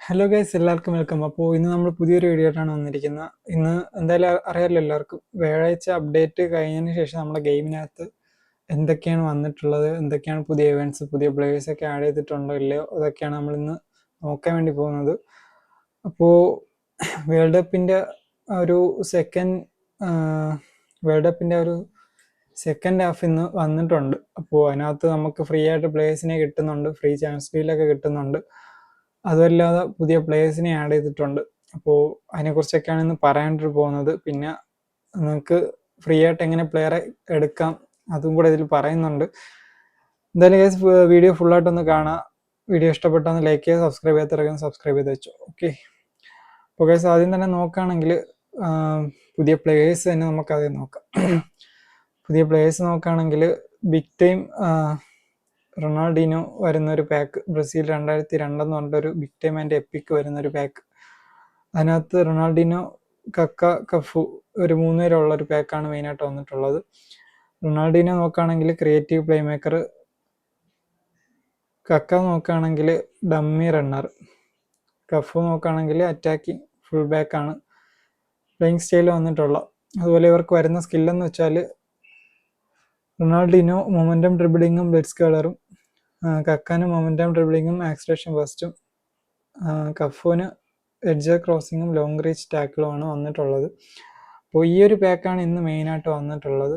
Hello guys, എല്ലാവർക്കും welcome. അപ്പോൾ ഇന്ന് നമ്മൾ പുതിയൊരു വീഡിയോ ആയിട്ടാണ് വന്നിരിക്കുന്നത്. ഇന്ന് എന്തായാലും അറിയാമല്ലോ എല്ലാവർക്കും, വ്യാഴാഴ്ച അപ്ഡേറ്റ് കഴിഞ്ഞതിന് ശേഷം നമ്മുടെ ഗെയിമിനകത്ത് എന്തൊക്കെയാണ് വന്നിട്ടുള്ളത്, എന്തൊക്കെയാണ് പുതിയ ഇവൻറ്റ്സ്, പുതിയ പ്ലേയേഴ്സൊക്കെ ആഡ് ചെയ്തിട്ടുണ്ടോ ഇല്ലയോ, അതൊക്കെയാണ് നമ്മളിന്ന് നോക്കാൻ വേണ്ടി പോകുന്നത്. അപ്പോൾ വേൾഡ് കപ്പിൻ്റെ ഒരു സെക്കൻഡ് ഹാഫ് ഇന്ന് വന്നിട്ടുണ്ട്. അപ്പോൾ അതിനകത്ത് നമുക്ക് ഫ്രീ ആയിട്ട് പ്ലേയേഴ്സിനെ കിട്ടുന്നുണ്ട്, ഫ്രീ ചാൻസ് ഡീലൊക്കെ കിട്ടുന്നുണ്ട്. അതുമല്ലാതെ പുതിയ പ്ലേയേഴ്സിനെ ആഡ് ചെയ്തിട്ടുണ്ട്. അപ്പോൾ അതിനെക്കുറിച്ചൊക്കെയാണ് ഇന്ന് പറയാനായിട്ട് പോകുന്നത്. പിന്നെ നിങ്ങൾക്ക് ഫ്രീ ആയിട്ട് എങ്ങനെ പ്ലെയറെ എടുക്കാം അതും കൂടെ ഇതിൽ പറയുന്നുണ്ട്. എന്തായാലും ഗൈസ് വീഡിയോ ഫുള്ളായിട്ടൊന്ന് കാണാം. വീഡിയോ ഇഷ്ടപ്പെട്ടാൽ ലൈക്ക് ചെയ്യുക, സബ്സ്ക്രൈബ് ചെയ്യാത്തവരൊക്കെ സബ്സ്ക്രൈബ് ചെയ്ത് വെച്ചോ. ഓക്കെ. അപ്പോൾ ഗൈസ് ആദ്യം തന്നെ നോക്കുകയാണെങ്കിൽ പുതിയ പ്ലേയേഴ്സ് തന്നെ നമുക്ക് ആദ്യം നോക്കാം. പുതിയ പ്ലേയേഴ്സ് നോക്കുകയാണെങ്കിൽ ബിഗ് ടൈം റൊണാൾഡീനോ വരുന്നൊരു പാക്ക്, ബ്രസീൽ 2002 എന്ന് പറഞ്ഞിട്ടൊരു ബിഗ് ടൈം ആൻഡ് എപ്പിക്ക് വരുന്നൊരു പാക്ക്. അതിനകത്ത് റൊണാൾഡീനോ, കക്ക, കഫു ഒരു 3 പേരുള്ളൊരു പാക്കാണ് മെയിനായിട്ട് വന്നിട്ടുള്ളത്. റൊണാൾഡീനോ നോക്കുകയാണെങ്കിൽ ക്രിയേറ്റീവ് പ്ലേ മേക്കർ, കക്ക നോക്കുകയാണെങ്കിൽ ഡമ്മി റണ്ണർ, കഫു നോക്കുകയാണെങ്കിൽ അറ്റാക്കിങ് ഫുൾ ബാക്കാണ് പ്ലേയിങ് സ്റ്റൈൽ വന്നിട്ടുള്ള. അതുപോലെ ഇവർക്ക് വരുന്ന സ്കില്ലെന്ന് വെച്ചാൽ റൊണാൾഡീനോ മൊമെൻറ്റം ഡ്രിബിളിങ്ങും ബ്ലിറ്റ്സ് കളറും, കക്കാന് മൊമെൻറ്റം ഡ്രിബിളിങ്ങും ആക്സിലേഷൻ ഫസ്റ്റും, കഫുവിന് എഡ്ജ് ക്രോസിങ്ങും ലോങ് റീച്ച് ടാക്കിളുമാണ് വന്നിട്ടുള്ളത്. അപ്പോൾ ഈ ഒരു പാക്കാണ് ഇന്ന് മെയിനായിട്ട് വന്നിട്ടുള്ളത്.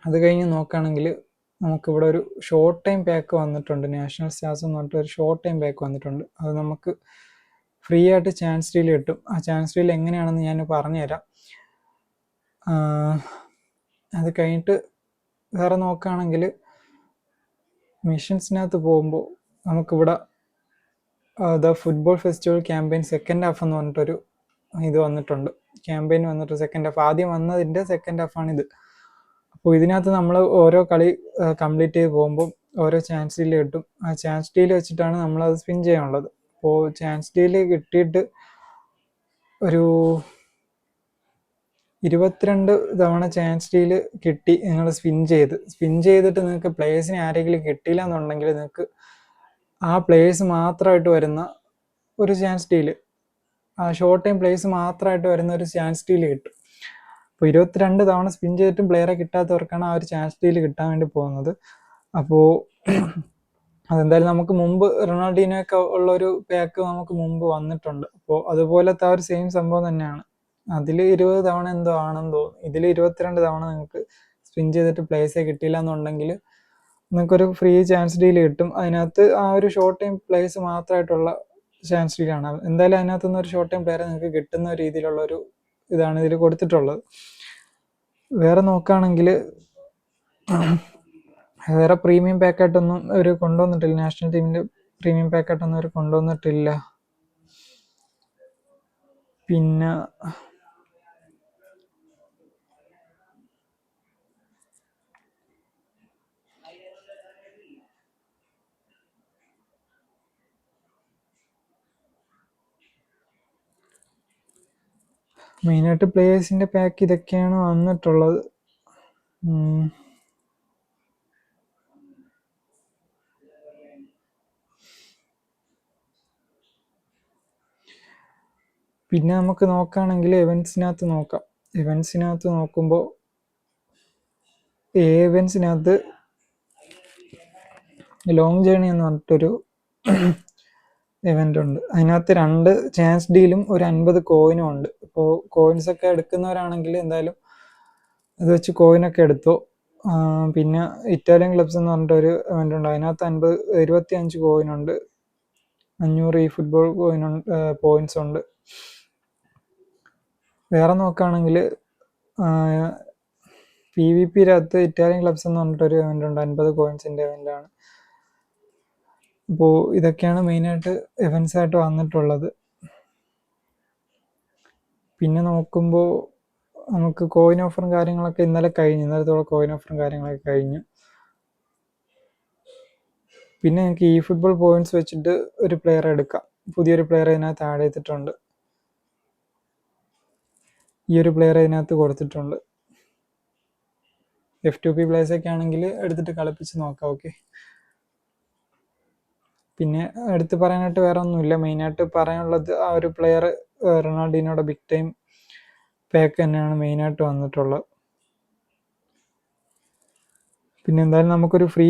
അത് കഴിഞ്ഞ് നോക്കുകയാണെങ്കിൽ നമുക്കിവിടെ ഒരു ഷോർട്ട് ടൈം പാക്ക് വന്നിട്ടുണ്ട്. നാഷണൽ സ്റ്റാർസ് എന്ന് പറഞ്ഞിട്ട് ഒരു ഷോർട്ട് ടൈം പാക്ക് വന്നിട്ടുണ്ട്. അത് നമുക്ക് ഫ്രീ ആയിട്ട് ചാൻസ് ഡീൽ കിട്ടും. ആ ചാൻസ് ഡീൽ എങ്ങനെയാണെന്ന് ഞാൻ പറഞ്ഞുതരാം. അത് കഴിഞ്ഞിട്ട് വേറെ നോക്കുകയാണെങ്കിൽ മിഷൻസിനകത്ത് പോകുമ്പോൾ നമുക്കിവിടെ the football festival campaign second half എന്ന് പറഞ്ഞിട്ടൊരു ഇത് വന്നിട്ടുണ്ട്. ക്യാമ്പയിൻ വന്നിട്ട് സെക്കൻഡ് ഹാഫ്, ആദ്യം വന്നതിൻ്റെ സെക്കൻഡ് ഹാഫാണിത്. അപ്പോൾ ഇതിനകത്ത് നമ്മൾ ഓരോ കളി കംപ്ലീറ്റ് ചെയ്ത് പോകുമ്പോൾ ഓരോ ചാൻസ് ഡീൽ കിട്ടും. ആ ചാൻസ് ഡീൽ വെച്ചിട്ടാണ് നമ്മളത് സ്പിൻ ചെയ്യാനുള്ളത്. അപ്പോൾ ചാൻസ് ഡീൽ കിട്ടിയിട്ട് ഒരു 22 തവണ ചാൻസ് ഡീൽ കിട്ടി നിങ്ങൾ സ്പിൻ ചെയ്തിട്ട് നിങ്ങൾക്ക് പ്ലേയേഴ്സിനെ ആരെങ്കിലും കിട്ടിയില്ല എന്നുണ്ടെങ്കിൽ നിങ്ങൾക്ക് ആ പ്ലേയേഴ്സ് മാത്രമായിട്ട് വരുന്ന ഒരു ചാൻസ് ഡീൽ, ആ ഷോർട്ട് ടൈം പ്ലേയേഴ്സ് മാത്രമായിട്ട് വരുന്ന ഒരു ചാൻസ് ഡീൽ കിട്ടും. അപ്പോൾ 22 തവണ സ്പിൻ ചെയ്തിട്ടും പ്ലെയറെ കിട്ടാത്തവർക്കാണ് ആ ഒരു ചാൻസ് ഡീൽ കിട്ടാൻ വേണ്ടി പോകുന്നത്. അപ്പോൾ അതെന്തായാലും നമുക്ക് മുമ്പ് റൊണാൾഡീനൊക്കെ ഉള്ളൊരു പാക്ക് നമുക്ക് മുമ്പ് വന്നിട്ടുണ്ട്. അപ്പോൾ അതുപോലത്തെ ആ ഒരു സെയിം സംഭവം തന്നെയാണ്. അതിൽ 20 തവണ എന്തോ ആണെന്ന് തോന്നുന്നു. ഇതിൽ 22 തവണ നിങ്ങൾക്ക് സ്പിൻ ചെയ്തിട്ട് പ്ലേയേഴ്സെ കിട്ടിയില്ല എന്നുണ്ടെങ്കിൽ നിങ്ങൾക്കൊരു ഫ്രീ ചാൻസ് ഡീൽ കിട്ടും. അതിനകത്ത് ആ ഒരു ഷോർട്ട് ടൈം പ്ലേയേഴ്സ് മാത്രമായിട്ടുള്ള ചാൻസ് ഡീലാണ്. എന്തായാലും അതിനകത്തുനിന്ന് ഒരു ഷോർട്ട് ടൈം പ്ലെയറെ നിങ്ങൾക്ക് കിട്ടുന്ന രീതിയിലുള്ളൊരു ഇതാണ് ഇതിൽ കൊടുത്തിട്ടുള്ളത്. വേറെ നോക്കുകയാണെങ്കിൽ വേറെ പ്രീമിയം പാക്കായിട്ടൊന്നും അവർ കൊണ്ടുവന്നിട്ടില്ല. നാഷണൽ ടീമിൻ്റെ പ്രീമിയം പാക്കായിട്ടൊന്നും അവർ കൊണ്ടുവന്നിട്ടില്ല. പിന്നെ മെയിനായിട്ട് പ്ലേയേഴ്സിൻ്റെ പാക്ക് ഇതൊക്കെയാണ് വന്നിട്ടുള്ളത്. പിന്നെ നമുക്ക് നോക്കുകയാണെങ്കിൽ ഇവൻസിനകത്ത് നോക്കുമ്പോൾ ഇവൻസിനകത്ത് ലോങ് ജേണി എന്ന് പറഞ്ഞിട്ടൊരു ഇവൻ്റ് ഉണ്ട്. അതിനകത്ത് 2 ചാൻസ് ഡീലും ഒരു 50 കോയിനും ഉണ്ട്. അപ്പോൾ കോയിൻസൊക്കെ എടുക്കുന്നവരാണെങ്കിൽ എന്തായാലും അത് വെച്ച് കോയിനൊക്കെ എടുത്തോ. പിന്നെ ഇറ്റാലിയൻ ക്ലബ്സ് എന്ന് പറഞ്ഞിട്ടൊരു ഇവൻ്റ് ഉണ്ട്. അതിനകത്ത് 25 കോയിനുണ്ട്, 500 ഈ ഫുട്ബോൾ പോയിന്റ്സ് ഉണ്ട്. വേറെ നോക്കുകയാണെങ്കിൽ PvP'നകത്ത് ഇറ്റാലിയൻ ക്ലബ്സ് എന്ന് പറഞ്ഞിട്ടൊരു ഇവൻ്റ് ഉണ്ട്, 50 കോയിൻസിൻ്റെ ഇവൻ്റാണ്. അപ്പോൾ ഇതൊക്കെയാണ് മെയിനായിട്ട് ഇവൻറ്റ്സ് ആയിട്ട് വന്നിട്ടുള്ളത്. പിന്നെ നോക്കുമ്പോൾ നമുക്ക് കോയിൻ ഓഫറും കാര്യങ്ങളൊക്കെ ഇന്നലത്തോളം കോയിൻ ഓഫറും കാര്യങ്ങളൊക്കെ കഴിഞ്ഞു. പിന്നെ നിങ്ങൾക്ക് ഈ ഫുട്ബോൾ പോയിന്റ്സ് വെച്ചിട്ട് ഒരു പ്ലെയറെ എടുക്കാം. പുതിയൊരു പ്ലെയർ ഇതിനകത്ത് ആഡ് ചെയ്തിട്ടുണ്ട്. ഈ ഒരു പ്ലെയർ ഇതിനകത്ത് കൊടുത്തിട്ടുണ്ട്. F2P പ്ലേയേഴ്സൊക്കെ ആണെങ്കിൽ എടുത്തിട്ട് കളിപ്പിച്ച് നോക്കാം. ഓക്കെ. പിന്നെ എടുത്ത് പറയാനായിട്ട് വേറെ ഒന്നുമില്ല. മെയിനായിട്ട് പറയാനുള്ളത് ആ ഒരു പ്ലെയർ റൊണാൾഡീനോയുടെ ബിഗ് ടൈം പാക്ക് തന്നെയാണ് മെയിനായിട്ട് വന്നിട്ടുള്ളത്. പിന്നെ എന്തായാലും നമുക്കൊരു ഫ്രീ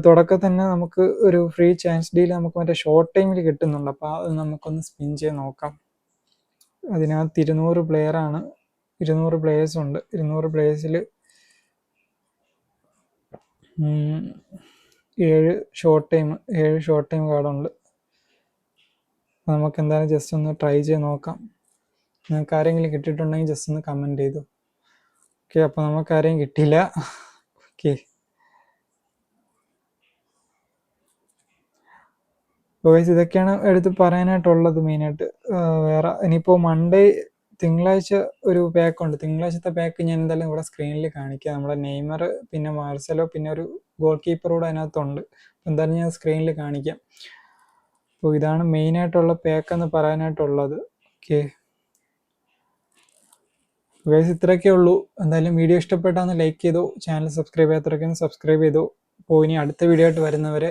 തുടക്കത്തിൽ തന്നെ നമുക്ക് ഒരു ഫ്രീ ചാൻസ് ഡീൽ നമുക്ക് മറ്റേ ഷോർട്ട് ടൈമിൽ കിട്ടുന്നുണ്ട്. അപ്പോൾ അത് നമുക്കൊന്ന് സ്പിൻ ചെയ്ത് നോക്കാം. അതിനകത്ത് 200 പ്ലെയറാണ്, 200 പ്ലേയേഴ്സ് ഉണ്ട്. 200 പ്ലേയേഴ്സിൽ 7 ഷോർട്ട് ടൈം കാർഡുണ്ട്. നമുക്ക് എന്തായാലും ജസ്റ്റ് ഒന്ന് ട്രൈ ചെയ്ത് നോക്കാം. നിങ്ങൾക്ക് ആരെങ്കിലും കിട്ടിയിട്ടുണ്ടെങ്കിൽ ജസ്റ്റ് ഒന്ന് കമൻറ്റ് ചെയ്തു. ഓക്കെ, അപ്പോൾ നമുക്ക് ആരെയും കിട്ടിയില്ല. ഓക്കെ, ഗൈസ് ഇതൊക്കെയാണ് എടുത്ത് പറയാനായിട്ടുള്ളത് മെയിനായിട്ട്. വേറെ ഇനിയിപ്പോൾ തിങ്കളാഴ്ച ഒരു പാക്കുണ്ട്. തിങ്കളാഴ്ചത്തെ പാക്ക് ഞാൻ എന്തായാലും ഇവിടെ സ്ക്രീനിൽ കാണിക്കാം. നമ്മുടെ നെയ്മർ, പിന്നെ മാർസലോ, പിന്നെ ഒരു ഗോൾ കീപ്പർ കൂടെ അതിനകത്തുണ്ട്. എന്തായാലും ഞാൻ സ്ക്രീനിൽ കാണിക്കാം. അപ്പോൾ ഇതാണ് മെയിനായിട്ടുള്ള പാക്ക് എന്ന് പറയാനായിട്ടുള്ളത്. ഓക്കെ ഗൈസ്, ഇത്രയൊക്കെ ഉള്ളൂ. എന്തായാലും വീഡിയോ ഇഷ്ടപ്പെട്ടാന്ന് ലൈക്ക് ചെയ്തോ, ചാനൽ സബ്സ്ക്രൈബ് ചെയ്യാത്തവരൊക്കെ ഒന്ന് സബ്സ്ക്രൈബ് ചെയ്തോ. അപ്പോൾ ഇനി അടുത്ത വീഡിയോ ആയിട്ട് വരുന്നവരെ